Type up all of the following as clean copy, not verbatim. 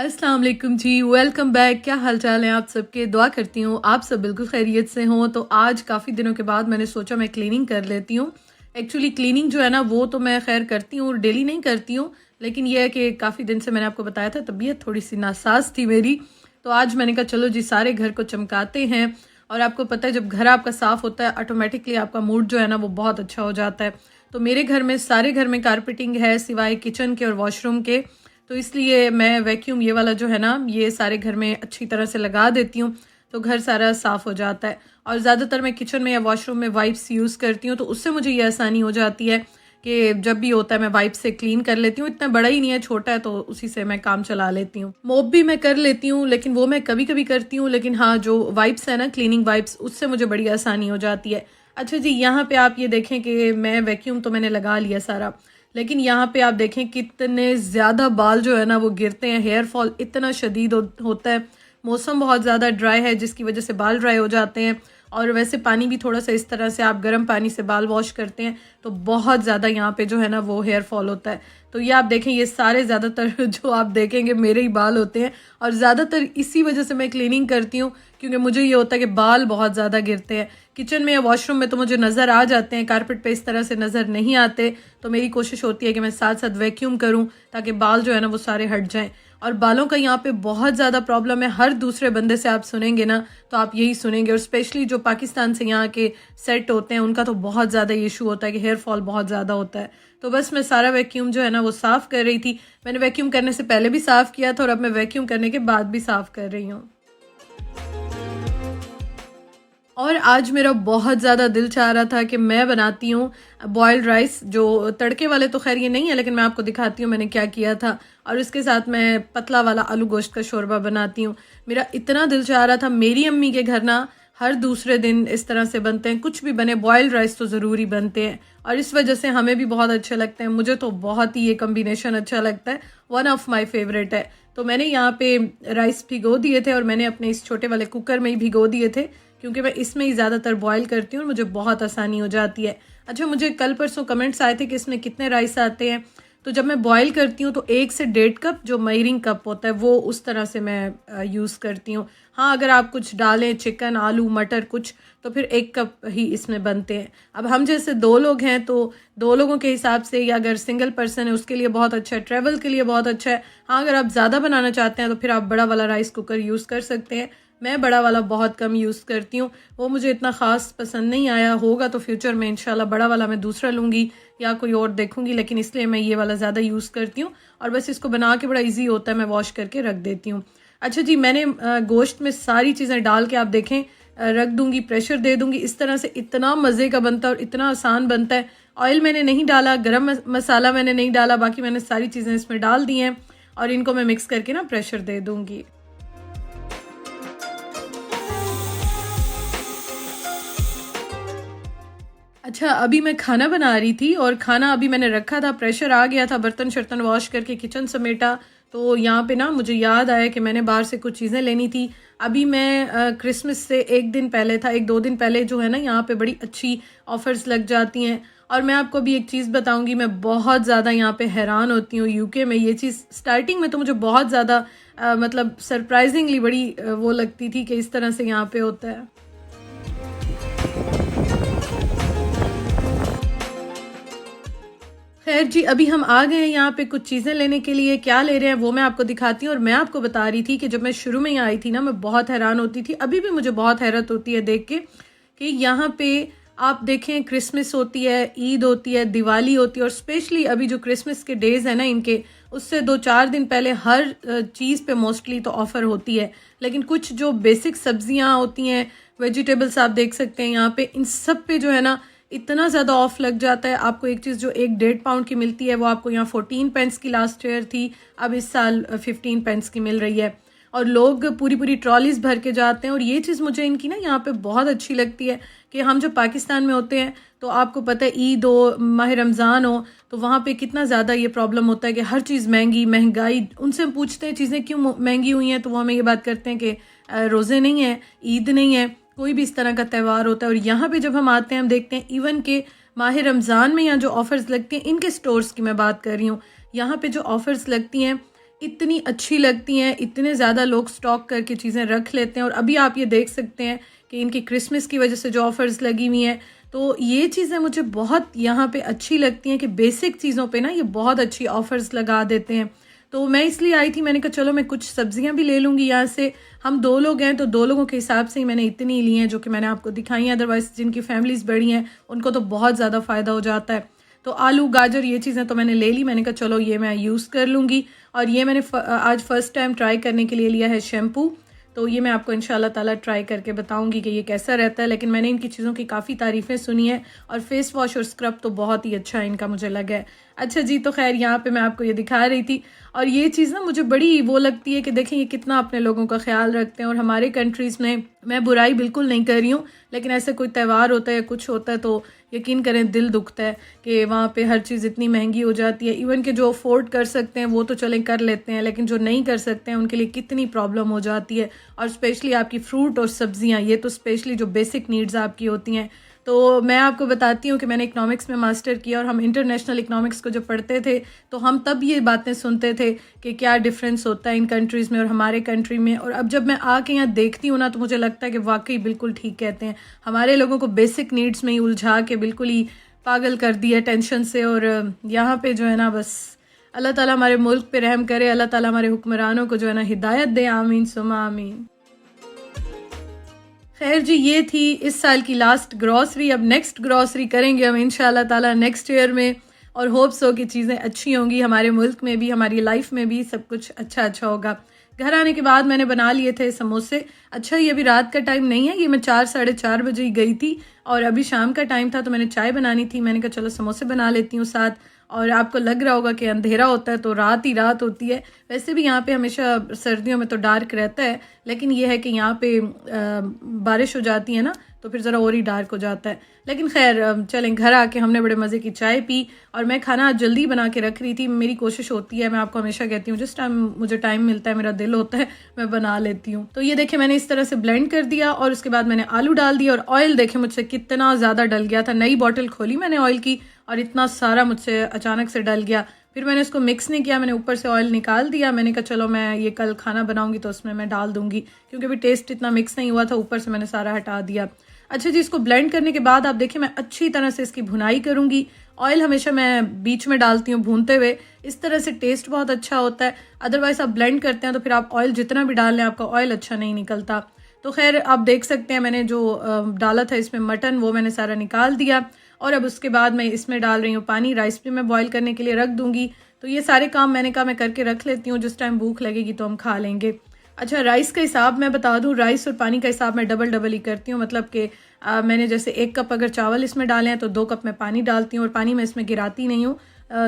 अस्सलाम वालेकुम जी, welcome back. क्या हाल चाल है आप सबके? दुआ करती हूँ आप सब बिल्कुल खैरियत से हों। तो आज काफ़ी दिनों के बाद मैंने सोचा मैं क्लीनिंग कर लेती हूँ। एक्चुअली क्लीनिंग जो है ना वो तो मैं खैर करती हूँ, डेली नहीं करती हूँ, लेकिन यह है कि काफ़ी दिन से मैंने आपको बताया था तबीयत थोड़ी सी नासाज थी मेरी। तो आज मैंने कहा चलो जी सारे घर को चमकाते हैं। और आपको पता है जब घर आपका साफ़ होता है ऑटोमेटिकली आपका मूड जो है ना वो बहुत अच्छा हो जाता है। तो मेरे घर में सारे घर में कारपेटिंग है सिवाय किचन के और वॉशरूम के। तो इसलिए मैं वैक्यूम ये वाला जो है ना ये सारे घर में अच्छी तरह से लगा देती हूँ, तो घर सारा साफ़ हो जाता है। और ज़्यादातर मैं किचन में या वॉशरूम में वाइप्स यूज़ करती हूँ, तो उससे मुझे ये आसानी हो जाती है कि जब भी होता है मैं वाइप से क्लीन कर लेती हूँ। इतना बड़ा ही नहीं है, छोटा है, तो उसी से मैं काम चला लेती हूँ। मोप भी मैं कर लेती हूँ लेकिन वो मैं कभी कभी करती हूँ, लेकिन हाँ जो वाइप्स है ना क्लीनिंग वाइप्स उससे मुझे बड़ी आसानी हो जाती है। अच्छा जी, यहाँ पे आप ये देखें कि मैं वैक्यूम तो मैंने लगा लिया सारा, लेकिन यहाँ पे आप देखें कितने ज़्यादा बाल जो है ना वो गिरते हैं। हेयर फॉल इतना शदीद होता है। मौसम बहुत ज़्यादा ड्राई है जिसकी वजह से बाल ड्राई हो जाते हैं। और वैसे पानी भी थोड़ा सा इस तरह से आप गर्म पानी से बाल वॉश करते हैं तो बहुत ज़्यादा यहाँ पे जो है ना वो हेयर फॉल होता है। तो ये आप देखें ये सारे ज़्यादातर जो आप देखेंगे मेरे ही बाल होते हैं। और ज़्यादातर इसी वजह से मैं क्लीनिंग करती हूँ, क्योंकि मुझे ये होता है कि बाल बहुत ज़्यादा गिरते हैं। किचन में या वॉशरूम में तो मुझे नज़र आ जाते हैं, कारपेट पे इस तरह से नज़र नहीं आते। तो मेरी कोशिश होती है कि मैं साथ साथ वैक्यूम करूं ताकि बाल जो है ना वो सारे हट जाएं। और बालों का यहाँ पे बहुत ज़्यादा प्रॉब्लम है। हर दूसरे बंदे से आप सुनेंगे ना तो आप यही सुनेंगे, और स्पेशली जो पाकिस्तान से यहाँ के सेट होते हैं उनका तो बहुत ज़्यादा इशू होता है कि हेयर फॉल बहुत ज़्यादा होता है। तो बस मैं सारा वैक्यूम जो है ना वो साफ़ कर रही थी। मैंने वैक्यूम करने से पहले भी साफ़ किया था और अब मैं वैक्यूम करने के बाद भी साफ़ कर रही हूँ। और आज मेरा बहुत ज़्यादा दिल चाह रहा था कि मैं बनाती हूँ बॉयल्ड राइस, जो तड़के वाले तो खैर ये नहीं है लेकिन मैं आपको दिखाती हूँ मैंने क्या किया था। और इसके साथ मैं पतला वाला आलू गोश्त का शोरबा बनाती हूँ। मेरा इतना दिल चाह रहा था। मेरी अम्मी के घर ना हर दूसरे दिन इस तरह से बनते हैं, कुछ भी बने बॉयल्ड राइस तो ज़रूरी बनते हैं, और इस वजह से हमें भी बहुत अच्छे लगते हैं। मुझे तो बहुत ही ये कम्बिनेशन अच्छा लगता है, वन ऑफ माई फेवरेट है। तो मैंने यहाँ पे राइस भिगो दिए थे और मैंने अपने इस छोटे वाले कुकर में ही भिगो दिए थे, क्योंकि मैं इसमें ही ज़्यादातर बॉयल करती हूँ और मुझे बहुत आसानी हो जाती है। अच्छा, मुझे कल परसों कमेंट्स आए थे कि इसमें कितने राइस आते हैं। तो जब मैं बॉयल करती हूँ तो 1 से 1.5 कप जो मयरिंग कप होता है वो उस तरह से मैं यूज़ करती हूँ। हाँ, अगर आप कुछ डालें चिकन आलू मटर कुछ तो फिर 1 कप ही इसमें बनते हैं। अब हम जैसे 2 लोग हैं तो 2 लोगों के हिसाब से, या अगर सिंगल पर्सन है उसके लिए बहुत अच्छा है, ट्रैवल के लिए बहुत अच्छा है। हाँ, अगर आप ज़्यादा बनाना चाहते हैं तो फिर आप बड़ा वाला राइस कुकर यूज़ कर सकते हैं। मैं बड़ा वाला बहुत कम यूज़ करती हूँ, वो मुझे इतना ख़ास पसंद नहीं आया। होगा तो फ्यूचर में इंशाल्लाह बड़ा वाला मैं दूसरा लूँगी या कोई और देखूँगी, लेकिन इसलिए मैं ये वाला ज़्यादा यूज़ करती हूँ। और बस इसको बना के बड़ा इजी होता है, मैं वॉश करके रख देती हूँ। अच्छा जी, मैंने गोश्त में सारी चीज़ें डाल के आप देखें रख दूँगी, प्रेशर दे दूँगी। इस तरह से इतना मज़े का बनता है और इतना आसान बनता है। ऑयल मैंने नहीं डाला, गरम मसाला मैंने नहीं डाला, बाकी मैंने सारी चीज़ें इसमें डाल दी हैं और इनको मैं मिक्स करके ना प्रेशर दे दूँगी। अच्छा, अभी मैं खाना बना रही थी और खाना अभी मैंने रखा था, प्रेशर आ गया था, बर्तन शर्तन वॉश करके किचन समेटा। तो यहाँ पे ना मुझे याद आया कि मैंने बाहर से कुछ चीज़ें लेनी थी। अभी मैं क्रिसमस से 1 दिन पहले था, 1-2 दिन पहले जो है ना यहाँ पे बड़ी अच्छी ऑफ़र्स लग जाती हैं। और मैं आपको अभी एक चीज़ बताऊँगी, मैं बहुत ज़्यादा यहाँ पे हैरान होती हूँ। यूके में ये चीज़ स्टार्टिंग में तो मुझे बहुत ज़्यादा मतलब सरप्राइजिंगली बड़ी वो लगती थी कि इस तरह से यहाँ पे होता है। खैर जी, अभी हम आ गए हैं यहाँ पे कुछ चीज़ें लेने के लिए। क्या ले रहे हैं वो मैं आपको दिखाती हूँ। और मैं आपको बता रही थी कि जब मैं शुरू में ही आई थी ना मैं बहुत हैरान होती थी, अभी भी मुझे बहुत हैरत होती है देख के कि यहाँ पे आप देखें क्रिसमस होती है, ईद होती है, दिवाली होती है, और स्पेशली अभी जो क्रिसमस के डेज़ हैं ना इनके, उससे 2-4 दिन पहले हर चीज़ पे मोस्टली तो ऑफ़र होती है। लेकिन कुछ जो बेसिक सब्जियाँ होती हैं, वेजिटेबल्स आप देख सकते हैं यहाँ पे, इन सब पे जो है ना इतना ज़्यादा ऑफ लग जाता है। आपको एक चीज़ जो 1-1.5 पाउंड की मिलती है वो आपको यहाँ 14 पेंस की लास्ट ईयर थी, अब इस साल 15 पेंस की मिल रही है। और लोग पूरी पूरी ट्रॉलीज भर के जाते हैं। और ये चीज़ मुझे इनकी ना यहाँ पे बहुत अच्छी लगती है कि हम जब पाकिस्तान में होते हैं तो आपको पता है ईद हो, माह रमज़ान हो, तो वहाँ पे कितना ज़्यादा ये प्रॉब्लम होता है कि हर चीज़ महंगाई। उनसे हम पूछते हैं चीज़ें क्यों महंगी हुई हैं तो वो हमें ये बात करते हैं कि रोज़े नहीं हैं, ईद नहीं है, कोई भी इस तरह का त्यौहार होता है। और यहाँ पे जब हम आते हैं हम देखते हैं इवन के माह रमज़ान में यहाँ जो ऑफ़र्स लगती हैं, इनके स्टोर्स की मैं बात कर रही हूँ, यहाँ पे जो ऑफ़र्स लगती हैं इतनी अच्छी लगती हैं, इतने ज़्यादा लोग स्टॉक करके चीज़ें रख लेते हैं। और अभी आप ये देख सकते हैं कि इनकी क्रिसमस की वजह से जो ऑफ़र्स लगी हुई हैं, तो ये चीज़ें मुझे बहुत यहाँ पे अच्छी लगती हैं कि बेसिक चीज़ों पे ना ये बहुत अच्छी ऑफ़र्स लगा देते हैं। तो मैं इसलिए आई थी, मैंने कहा चलो मैं कुछ सब्जियां भी ले लूँगी यहाँ से। हम 2 लोग हैं तो 2 लोगों के हिसाब से ही मैंने इतनी ली हैं जो कि मैंने आपको दिखाई हैं। अदरवाइज़ जिनकी फैमिलीज़ बड़ी हैं उनको तो बहुत ज़्यादा फ़ायदा हो जाता है। तो आलू, गाजर ये चीज़ें तो मैंने ले ली। मैंने कहा चलो ये मैं यूज़ कर लूँगी। और ये मैंने आज फ़र्स्ट टाइम ट्राई करने के लिए लिया है शैम्पू। तो ये मैं आपको इंशाल्लाह ताला ट्राई करके बताऊंगी कि ये कैसा रहता है। लेकिन मैंने इनकी चीज़ों की काफ़ी तारीफ़ें सुनी है और फेस वॉश और स्क्रब तो बहुत ही अच्छा इनका मुझे लगा है। अच्छा जी, तो खैर यहाँ पे मैं आपको ये दिखा रही थी। और ये चीज़ ना मुझे बड़ी वो लगती है कि देखें ये कितना अपने लोगों का ख्याल रखते हैं। और हमारे कंट्रीज़ में, मैं बुराई बिल्कुल नहीं कर रही हूँ, लेकिन ऐसे कोई त्यौहार होता है या कुछ होता है तो यकीन करें दिल दुखता है कि वहाँ पे हर चीज़ इतनी महंगी हो जाती है। इवन के जो अफोर्ड कर सकते हैं वो तो चलें कर लेते हैं, लेकिन जो नहीं कर सकते हैं उनके लिए कितनी प्रॉब्लम हो जाती है। और स्पेशली आपकी फ्रूट और सब्जियाँ, ये तो स्पेशली जो बेसिक नीड्स आपकी होती हैं। तो मैं आपको बताती हूँ कि मैंने इकोनॉमिक्स में मास्टर किया और हम इंटरनेशनल इकोनॉमिक्स को जब पढ़ते थे तो हम तब ये बातें सुनते थे कि क्या डिफरेंस होता है इन कंट्रीज़ में और हमारे कंट्री में। और अब जब मैं आके यहाँ देखती हूँ ना तो मुझे लगता है कि वाकई बिल्कुल ठीक कहते हैं। हमारे लोगों को बेसिक नीड्स में ही उलझा के बिल्कुल ही पागल कर दिया टेंशन से। और यहाँ पे जो है ना, बस अल्लाह ताला हमारे मुल्क पे रहम करे, अल्लाह ताला हमारे हुक्मरानों को जो है ना हिदायत दे। आमीन सुमा आमीन। खैर जी, ये थी इस साल की लास्ट ग्रॉसरी। अब नेक्स्ट ग्रॉसरी करेंगे हम इंशाल्लाह ताला नेक्स्ट ईयर में। और होप्स हो कि चीज़ें अच्छी होंगी, हमारे मुल्क में भी, हमारी लाइफ में भी सब कुछ अच्छा अच्छा होगा। घर आने के बाद मैंने बना लिए थे समोसे। अच्छा, ये अभी रात का टाइम नहीं है, ये मैं 4 साढ़े 4 बजे ही गई थी और अभी शाम का टाइम था तो मैंने चाय बनानी थी। मैंने कहा चलो समोसे बना लेती हूँ साथ। और आपको लग रहा होगा कि अंधेरा होता है तो रात ही रात होती है। वैसे भी यहाँ पे हमेशा सर्दियों में तो डार्क रहता है, लेकिन ये है कि यहाँ पे बारिश हो जाती है ना तो फिर ज़रा और ही डार्क हो जाता है। लेकिन खैर चलें, घर आके हमने बड़े मज़े की चाय पी और मैं खाना जल्दी बना के रख रही थी। मेरी कोशिश होती है, मैं आपको हमेशा कहती हूँ, जिस टाइम मुझे टाइम मिलता है, मेरा दिल होता है, मैं बना लेती हूँ। तो ये देखें मैंने इस तरह से ब्लेंड कर दिया और उसके बाद मैंने आलू डाल दिया। और ऑयल देखें मुझसे कितना ज़्यादा डल गया था। नई बॉटल खोली मैंने ऑयल की और इतना सारा मुझसे अचानक से डल गया। फिर मैंने इसको मिक्स नहीं किया, मैंने ऊपर से ऑयल निकाल दिया। मैंने कहा चलो मैं ये कल खाना बनाऊंगी तो उसमें मैं डाल दूंगी, क्योंकि अभी टेस्ट इतना मिक्स नहीं हुआ था। ऊपर से मैंने सारा हटा दिया। अच्छा जी, इसको ब्लेंड करने के बाद आप देखिए मैं अच्छी तरह से इसकी भुनाई करूंगी। ऑयल हमेशा मैं बीच में डालती हूँ भूनते हुए, इस तरह से टेस्ट बहुत अच्छा होता है। अदरवाइज आप ब्लेंड करते हैं तो फिर आप ऑयल जितना भी डाल लें आपका ऑयल अच्छा नहीं निकलता। तो खैर आप देख सकते हैं मैंने जो डाला था इसमें मटन, वो मैंने सारा निकाल दिया। और अब उसके बाद मैं इसमें डाल रही हूँ पानी। राइस भी मैं बॉईल करने के लिए रख दूंगी। तो ये सारे काम मैंने कहा मैं करके रख लेती हूँ, जिस टाइम भूख लगेगी तो हम खा लेंगे। अच्छा, राइस का हिसाब मैं बता दूं, राइस और पानी का हिसाब मैं डबल डबल ही करती हूँ। मतलब कि मैंने जैसे 1 कप अगर चावल इसमें डाले हैं तो 2 कप मैं पानी डालती हूँ और पानी मैं इसमें गिराती नहीं हूँ,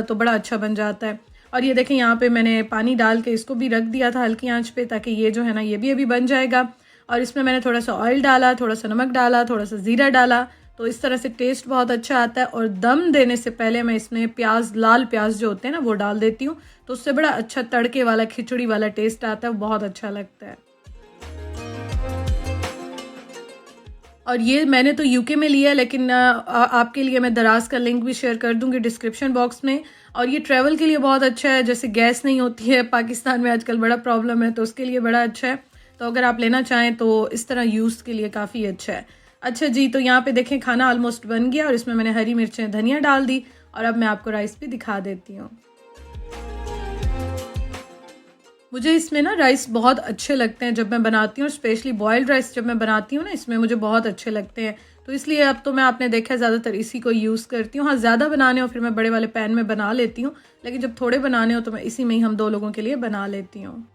तो बड़ा अच्छा बन जाता है। और ये देखें यहाँ पे मैंने पानी डाल के इसको भी रख दिया था हल्की आंच पे, ताकि ये जो है ना ये भी अभी बन जाएगा। और इसमें मैंने थोड़ा सा ऑयल डाला, थोड़ा सा नमक डाला, थोड़ा सा ज़ीरा डाला, तो इस तरह से टेस्ट बहुत अच्छा आता है। और दम देने से पहले मैं इसमें प्याज, लाल प्याज जो होते हैं ना वो डाल देती हूँ, तो उससे बड़ा अच्छा तड़के वाला खिचड़ी वाला टेस्ट आता है, बहुत अच्छा लगता है। और ये मैंने तो यूके में लिया, लेकिन आपके लिए मैं दराज का लिंक भी शेयर कर दूंगी डिस्क्रिप्शन बॉक्स में। और ये ट्रैवल के लिए बहुत अच्छा है, जैसे गैस नहीं होती है पाकिस्तान में आजकल, बड़ा प्रॉब्लम है, तो उसके लिए बड़ा अच्छा है। तो अगर आप लेना चाहें तो इस तरह यूज़ के लिए काफ़ी अच्छा है। अच्छा जी, तो यहाँ पे देखें खाना ऑलमोस्ट बन गया और इसमें मैंने हरी मिर्चें, धनिया डाल दी। और अब मैं आपको राइस भी दिखा देती हूँ। मुझे इसमें ना राइस बहुत अच्छे लगते हैं जब मैं बनाती हूँ, स्पेशली बॉयल्ड राइस जब मैं बनाती हूँ ना, इसमें मुझे बहुत अच्छे लगते हैं। तो इसलिए अब तो मैं, आपने देखा है, ज़्यादातर इसी को यूज़ करती हूँ। हाँ, ज़्यादा बनाने हो फिर मैं बड़े वाले पैन में बना लेती हूँ, लेकिन जब थोड़े बनाने हो तो मैं इसी में ही हम 2 लोगों के लिए बना लेती हूँ।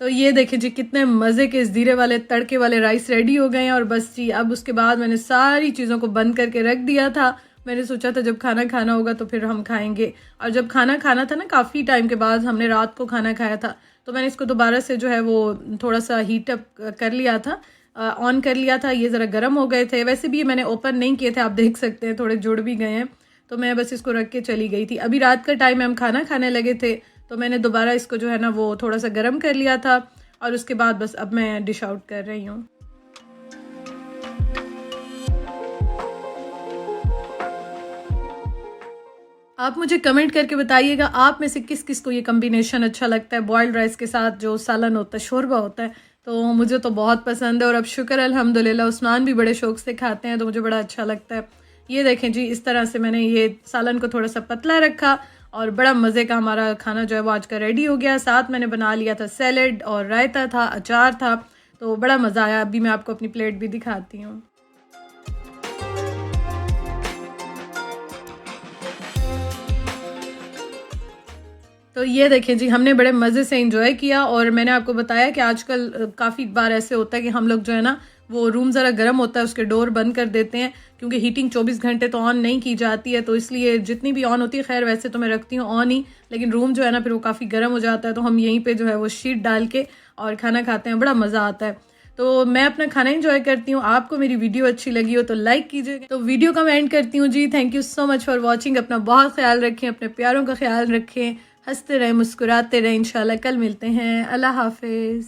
तो ये देखिए जी, कितने मज़े के इस जीरे वाले तड़के वाले राइस रेडी हो गए हैं। और बस जी, अब उसके बाद मैंने सारी चीज़ों को बंद करके रख दिया था। मैंने सोचा था जब खाना खाना होगा तो फिर हम खाएंगे। और जब खाना खाना था ना, काफ़ी टाइम के बाद हमने रात को खाना खाया था, तो मैंने इसको दोबारा से जो है वो थोड़ा सा हीट अप कर लिया था, ऑन कर लिया था। ये ज़रा गर्म हो गए थे। वैसे भी ये मैंने ओपन नहीं किए थे, आप देख सकते हैं थोड़े जुड़ भी गए हैं। तो मैं बस इसको रख के चली गई थी। अभी रात का टाइम है, हम खाना खाने लगे थे, तो मैंने दोबारा इसको जो है ना वो थोड़ा सा गर्म कर लिया था। और उसके बाद बस अब मैं डिश आउट कर रही हूँ। आप मुझे कमेंट करके बताइएगा आप में से किस किस को ये कम्बिनेशन अच्छा लगता है, बॉइल्ड राइस के साथ जो सालन होता है, शोरबा होता है। तो मुझे तो बहुत पसंद है और अब शुक्र अल्हम्दुलिल्लाह उस्मान भी बड़े शौक़ से खाते हैं, तो मुझे बड़ा अच्छा लगता है। ये देखें जी, इस तरह से मैंने ये सालन को थोड़ा सा पतला रखा और बड़ा मज़े का हमारा खाना जो है वो आज का रेडी हो गया। साथ मैंने बना लिया था सैलड और रायता था, अचार था, तो बड़ा मज़ा आया। अभी मैं आपको अपनी प्लेट भी दिखाती हूँ। तो ये देखें जी, हमने बड़े मज़े से एंजॉय किया और मैंने आपको बताया कि आजकल काफ़ी बार ऐसे होता है कि हम लोग जो है ना वो रूम ज़रा गर्म होता है उसके डोर बंद कर देते हैं, क्योंकि हीटिंग 24 घंटे तो ऑन नहीं की जाती है, तो इसलिए जितनी भी ऑन होती है, खैर वैसे तो मैं रखती हूँ ऑन ही, लेकिन रूम जो है ना फिर वो काफ़ी गर्म हो जाता है, तो हम यहीं पे जो है वो शीट डाल के और खाना खाते हैं, बड़ा मज़ा आता है। तो मैं अपना खाना एंजॉय करती हूँ। आपको मेरी वीडियो अच्छी लगी हो तो लाइक कीजिएगा। तो वीडियो का मैं एंड करती हूँ जी। Thank you so much for watching. अपना बहुत ख्याल रखें, अपने प्यारों का ख्याल रखें, हंसते रहें, मुस्कुराते रहें। इंशाल्लाह कल मिलते हैं। अल्लाह हाफिज़।